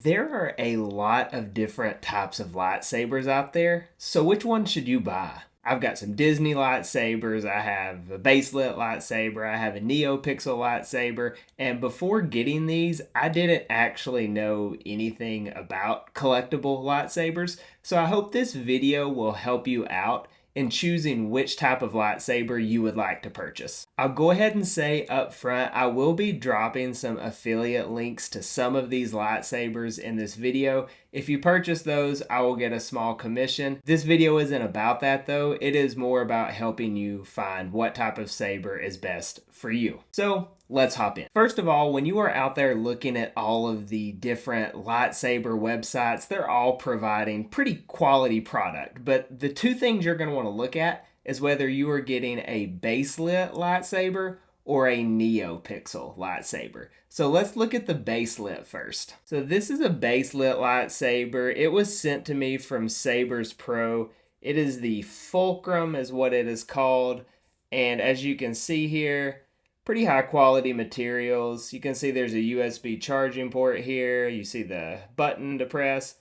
There are a lot of different types of lightsabers out there, so which one should you buy? I've got some Disney lightsabers, I have a Baselit lightsaber, I have a Neopixel lightsaber, and before getting these, I didn't actually know anything about collectible lightsabers, so I hope this video will help you out in choosing which type of lightsaber you would like to purchase. I'll go ahead and say up front, I will be dropping some affiliate links to some of these lightsabers in this video. If you purchase those, I will get a small commission. This video isn't about that though. It is more about helping you find what type of saber is best for you. So let's hop in. First of all, when you are out there looking at all of the different lightsaber websites, they're all providing pretty quality product. But the two things you're going to want to look at is whether you are getting a baselit lightsaber or a Neopixel lightsaber. So let's look at the baselit first. So this is a baselit lightsaber. It was sent to me from saberspro. It is the Fulcrum is what it is called. And as you can see here, pretty high quality materials. You can see there's a USB charging port here. You see the button to press.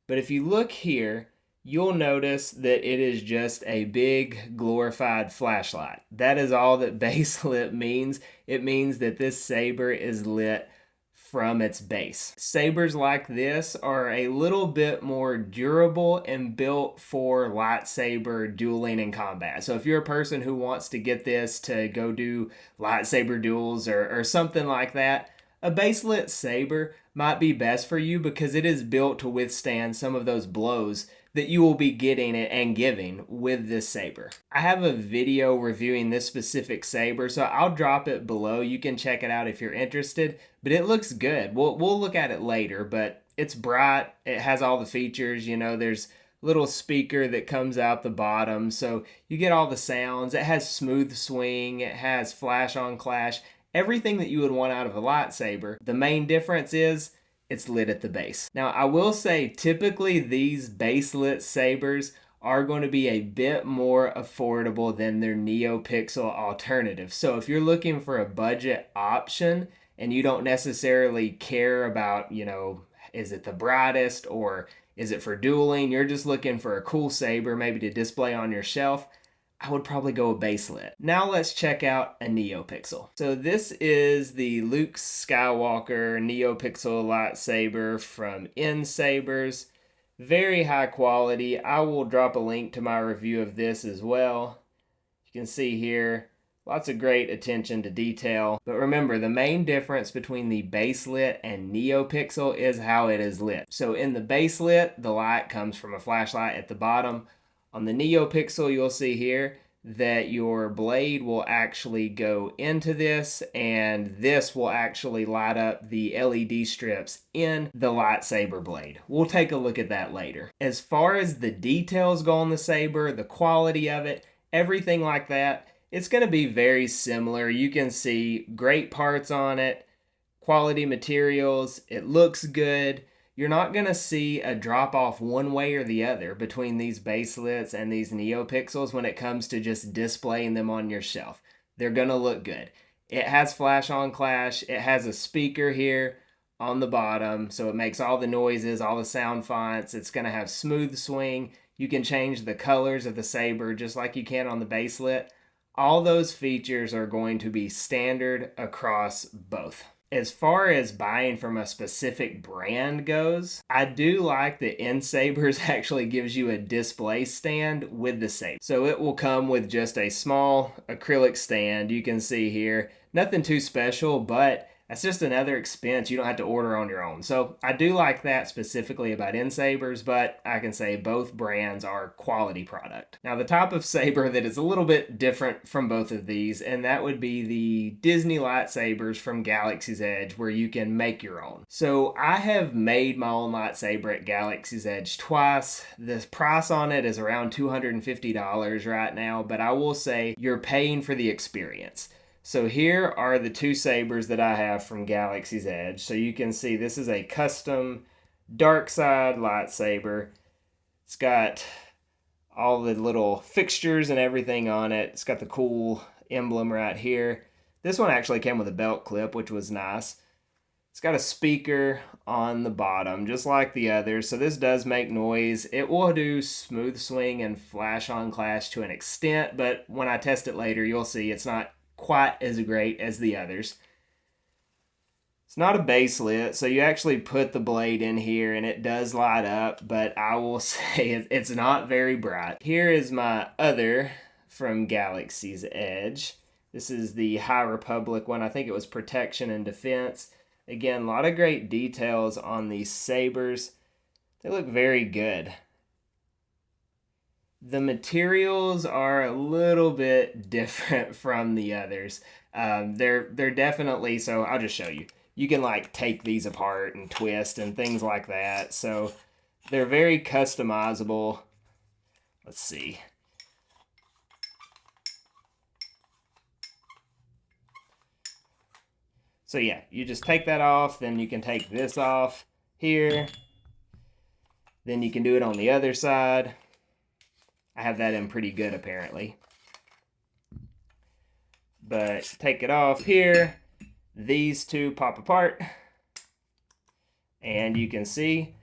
But if you look here, you'll notice that it is just a big glorified flashlight. That is all that baselit means. It means that this saber is lit from its base. Sabers like this are a little bit more durable and built for lightsaber dueling and combat. So if you're a person who wants to get this to go do lightsaber duels or something like that, a baselit saber might be best for you because it is built to withstand some of those blows that you will be getting and giving with this saber. I have a video reviewing this specific saber, so I'll drop it below. You can check it out if you're interested, but it looks good. We'll look at it later, but it's bright. It has all the features. You know, there's a little speaker that comes out the bottom, so you get all the sounds. It has smooth swing. It has flash on clash. Everything that you would want out of a lightsaber. The main difference is it's lit at the base. Now, I will say typically these baselit sabers are going to be a bit more affordable than their Neopixel alternative. So if you're looking for a budget option and you don't necessarily care about, you know, is it the brightest or is it for dueling, you're just looking for a cool saber maybe to display on your shelf, I would probably go with baselit. Now let's check out a Neopixel. So this is the Luke Skywalker Neopixel lightsaber from nsabers. Very high quality. I will drop a link to my review of this as well. You can see here, lots of great attention to detail. But remember, the main difference between the baselit and Neopixel is how it is lit. So in the baselit, the light comes from a flashlight at the bottom. On the Neopixel, you'll see here that your blade will actually go into this, and this will actually light up the LED strips in the lightsaber blade. We'll take a look at that later. As far as the details go on the saber, the quality of it, everything like that, it's going to be very similar. You can see great parts on it, quality materials, it looks good. You're not going to see a drop off one way or the other between these baselits and these Neopixels when it comes to just displaying them on your shelf. They're going to look good. It has flash on clash. It has a speaker here on the bottom, so it makes all the noises, all the sound fonts. It's going to have smooth swing. You can change the colors of the saber just like you can on the baselit. All those features are going to be standard across both. As far as buying from a specific brand goes, I do like that nsabers actually gives you a display stand with the saber. So it will come with just a small acrylic stand. You can see here, nothing too special, but that's just another expense you don't have to order on your own. So I do like that specifically about nsabers, but I can say both brands are quality product. Now the type of saber that is a little bit different from both of these, and that would be the Disney lightsabers from Galaxy's Edge where you can make your own. So I have made my own lightsaber at Galaxy's Edge twice. The price on it is around $250 right now, but I will say you're paying for the experience. So here are the two sabers that I have from Galaxy's Edge. So you can see this is a custom dark side lightsaber. It's got all the little fixtures and everything on it. It's got the cool emblem right here. This one actually came with a belt clip, which was nice. It's got a speaker on the bottom, just like the others, so this does make noise. It will do smooth swing and flash on clash to an extent, but when I test it later, you'll see it's not quite as great as the others. It's not a baselit, so you actually put the blade in here and it does light up, but I will say it's not very bright. Here is my other from Galaxy's Edge. This is the High Republic one. I think it was Protection and Defense. Again, a lot of great details on these sabers. They look very good. The materials are a little bit different from the others. They're definitely, so I'll just show you. You can like take these apart and twist and things like that. So they're very customizable. Let's see. So yeah, you just take that off, then you can take this off here. Then you can do it on the other side. I have that in pretty good apparently. But take it off here. These two pop apart. And you can see,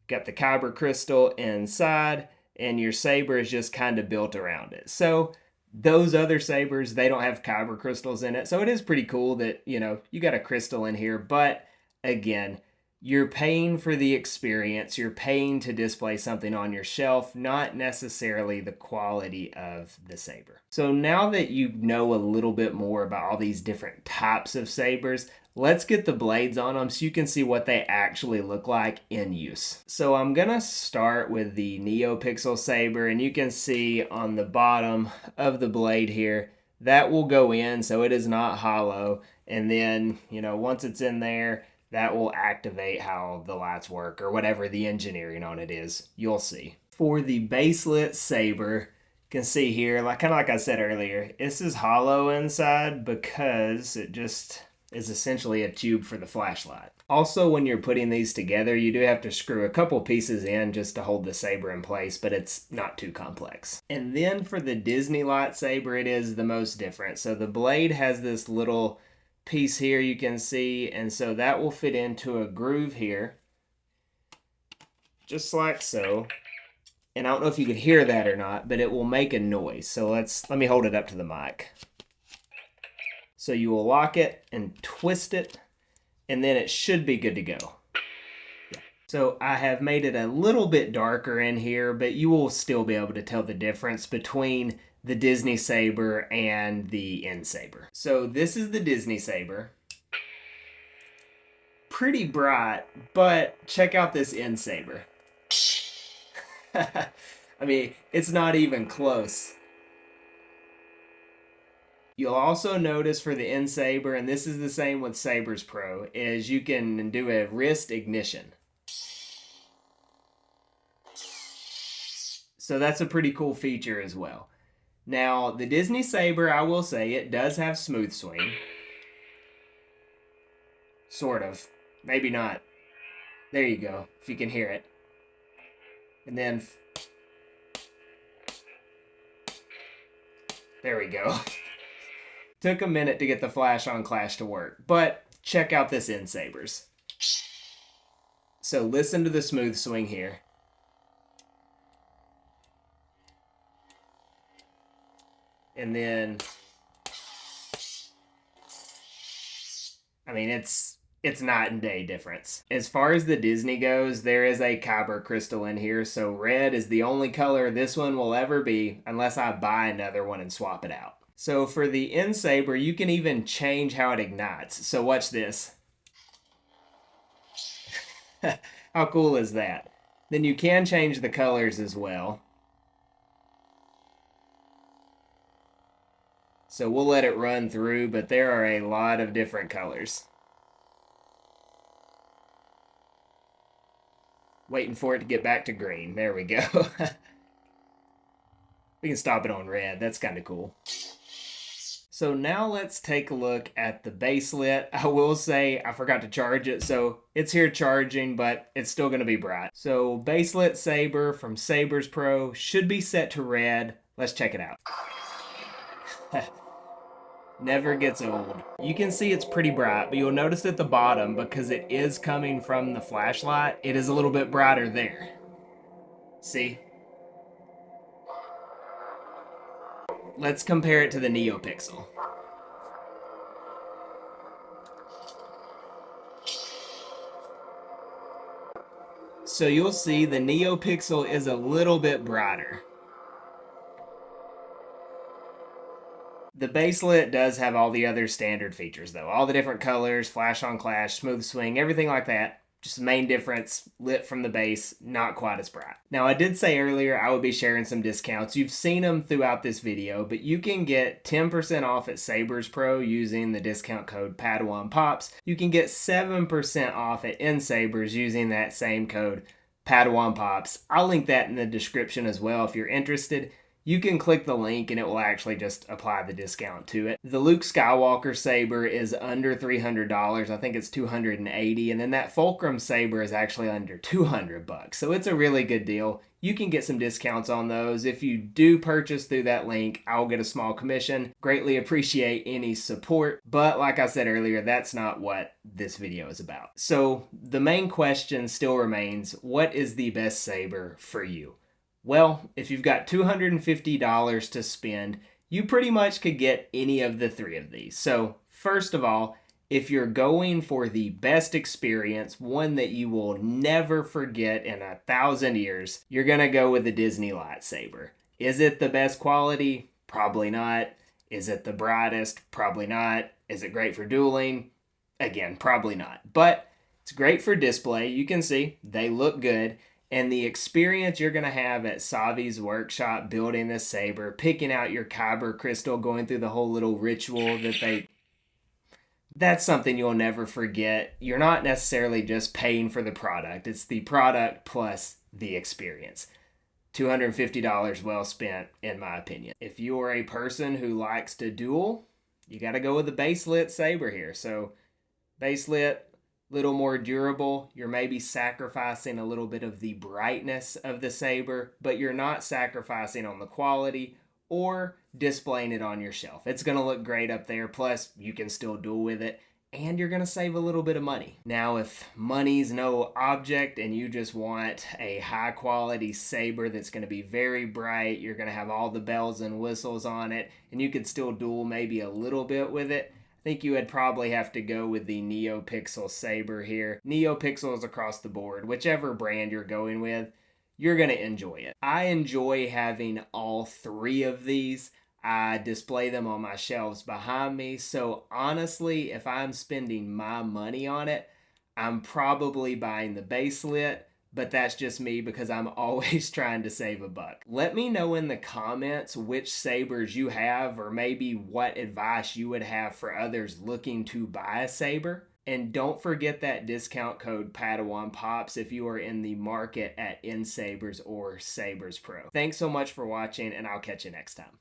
got the kyber crystal inside, and your saber is just kind of built around it. So those other sabers, they don't have kyber crystals in it. So it is pretty cool that, you know, you got a crystal in here. But again, you're paying for the experience. You're paying to display something on your shelf, not necessarily the quality of the saber. So now that you know a little bit more about all these different types of sabers, let's get the blades on them so you can see what they actually look like in use. So I'm gonna start with the Neopixel saber, and you can see on the bottom of the blade here, that will go in so it is not hollow. And then, you know, once it's in there, that will activate how the lights work or whatever the engineering on it is. You'll see. For the Baselit Saber, you can see here, kind of like I said earlier, this is hollow inside because it just is essentially a tube for the flashlight. Also, when you're putting these together, you do have to screw a couple pieces in just to hold the saber in place, but it's not too complex. And then for the Disney lightsaber, it is the most different. So the blade has this little piece here you can see, and so that will fit into a groove here, just like so. And I don't know if you could hear that or not, but it will make a noise. So let me hold it up to the mic. So you will lock it and twist it, and then it should be good to go. Yeah. So I have made it a little bit darker in here, but you will still be able to tell the difference between the Disney Saber and the N-Saber. So this is the Disney Saber. Pretty bright, but check out this N-Saber. I mean, it's not even close. You'll also notice for the N-Saber, and this is the same with saberspro, is you can do a wrist ignition. So that's a pretty cool feature as well. Now, the Disney Saber, I will say, it does have smooth swing. Sort of. Maybe not. There you go, if you can hear it. And then... there we go. Took a minute to get the flash on clash to work, but check out this N-Sabers. So listen to the smooth swing here. And then, I mean, it's night and day difference. As far as the Disney goes, there is a kyber crystal in here, so red is the only color this one will ever be unless I buy another one and swap it out. So for the N-Saber, you can even change how it ignites. So watch this. How cool is that? Then you can change the colors as well. So we'll let it run through, but there are a lot of different colors. Waiting for it to get back to green. There we go. We can stop it on red. That's kind of cool. So now let's take a look at the baselit. I will say I forgot to charge it, so it's here charging, but it's still going to be bright. So Baselit Saber from saberspro should be set to red. Let's check it out. Never gets old. You can see it's pretty bright, but you'll notice at the bottom, because it is coming from the flashlight, it is a little bit brighter there. See? Let's compare it to the Neopixel. So you'll see the Neopixel is a little bit brighter. The Baselit does have all the other standard features though. All the different colors, flash on clash, smooth swing, everything like that. Just the main difference, lit from the base, not quite as bright. Now I did say earlier I would be sharing some discounts. You've seen them throughout this video, but you can get 10% off at saberspro using the discount code PADAWANPOPS. You can get 7% off at nsabers using that same code PADAWANPOPS. I'll link that in the description as well if you're interested. You can click the link and it will actually just apply the discount to it. The Luke Skywalker Saber is under $300. I think it's $280. And then that Fulcrum Saber is actually under $200. So it's a really good deal. You can get some discounts on those. If you do purchase through that link, I'll get a small commission. Greatly appreciate any support. But like I said earlier, that's not what this video is about. So the main question still remains, what is the best saber for you? Well, if you've got $250 to spend, you pretty much could get any of the three of these. So first of all, if you're going for the best experience, one that you will never forget in 1,000 years, you're going to go with the Disney lightsaber. Is it the best quality? Probably not. Is it the brightest? Probably not. Is it great for dueling? Again, probably not. But it's great for display. You can see they look good. And the experience you're going to have at Savi's workshop building this saber, picking out your kyber crystal, going through the whole little ritual that's something you'll never forget. You're not necessarily just paying for the product. It's the product plus the experience. $250 well spent, in my opinion. If you are a person who likes to duel, you got to go with the Baselit Saber here. So Baselit, little more durable. You're maybe sacrificing a little bit of the brightness of the saber, but you're not sacrificing on the quality or displaying it on your shelf. It's going to look great up there. Plus, you can still duel with it and you're going to save a little bit of money. Now, if money's no object and you just want a high quality saber that's going to be very bright, you're going to have all the bells and whistles on it, and you could still duel maybe a little bit with it, I think you would probably have to go with the Neopixel Saber here. Neopixels across the board. Whichever brand you're going with, you're going to enjoy it. I enjoy having all three of these. I display them on my shelves behind me. So honestly, if I'm spending my money on it, I'm probably buying the Baselit. But that's just me because I'm always trying to save a buck. Let me know in the comments which sabers you have or maybe what advice you would have for others looking to buy a saber. And don't forget that discount code PADAWANPOPS if you are in the market at nsabers or saberspro. Thanks so much for watching and I'll catch you next time.